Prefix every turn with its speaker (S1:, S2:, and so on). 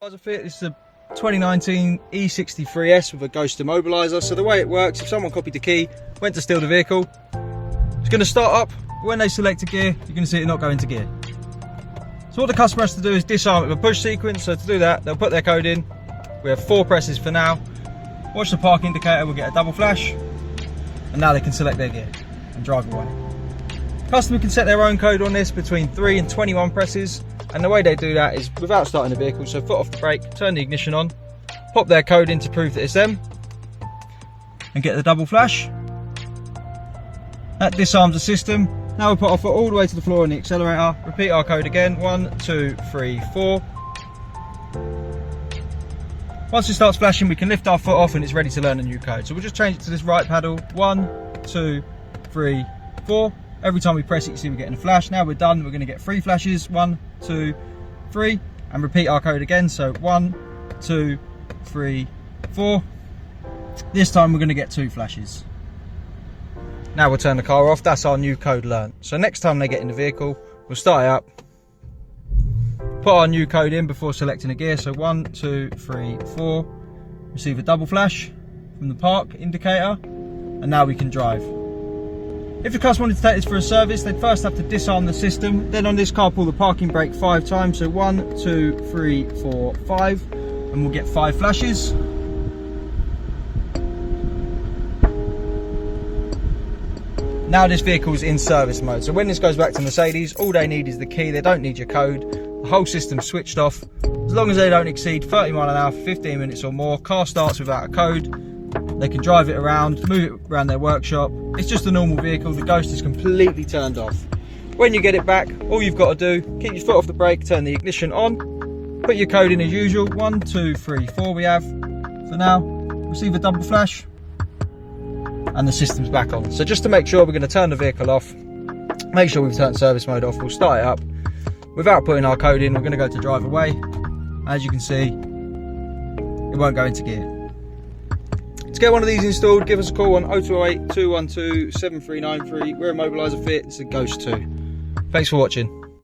S1: Fit. This is a 2019 E63 with a ghost immobiliser. So the way it works, if someone copied the key, went to steal the vehicle, it's going to start up. When they select a gear, you're going to see it not go into gear. So what the customer has to do is disarm it with a push sequence. So to do that, they'll put their code in. We have 4 presses for now. Watch the park indicator, we'll get a double flash. And now they can select their gear and drive away. Customer can set their own code on this between 3 and 21 presses. And the way they do that is without starting the vehicle. So foot off the brake, turn the ignition on, pop their code in to prove that it's them, and get the double flash. That disarms the system. Now we'll put our foot all the way to the floor on the accelerator, repeat our code again, 1, 2, 3, 4. Once it starts flashing, we can lift our foot off and it's ready to learn a new code. So we'll just change it to this right paddle, 1, 2, 3, 4. Every time we press it, you see we're getting a flash. Now we're done, we're going to get 3 flashes, 1, 2, 3, and repeat our code again. So 1, 2, 3, 4. This time we're going to get 2 flashes. Now we'll turn the car off. That's our new code learnt. So next time they get in the vehicle, we'll start it up, put our new code in before selecting a gear. So 1, 2, 3, 4. Receive a double flash from the park indicator, and now we can drive. If the customer wanted to take this for a service, they'd first have to disarm the system. Then on this car, pull the parking brake 5 times. So 1, 2, 3, 4, 5. And we'll get 5 flashes. Now this vehicle is in service mode. So when this goes back to Mercedes, all they need is the key. They don't need your code. The whole system's switched off. As long as they don't exceed 30 miles an hour for 15 minutes or more, car starts without a code. They can drive it around, move it around their workshop. It's just a normal vehicle. The ghost is completely turned off. When you get it back, all you've got to do, keep your foot off the brake, turn the ignition on, put your code in as usual. 1, 2, 3, 4 we have. For now, receive a double flash, and the system's back on. So just to make sure, we're going to turn the vehicle off. Make sure we've turned service mode off. We'll start it up. Without putting our code in, we're going to go to drive away. As you can see, it won't go into gear. To get one of these installed, give us a call on 0208 212 7393. We're Immobiliser Fit. It's a Ghost 2. Thanks for watching.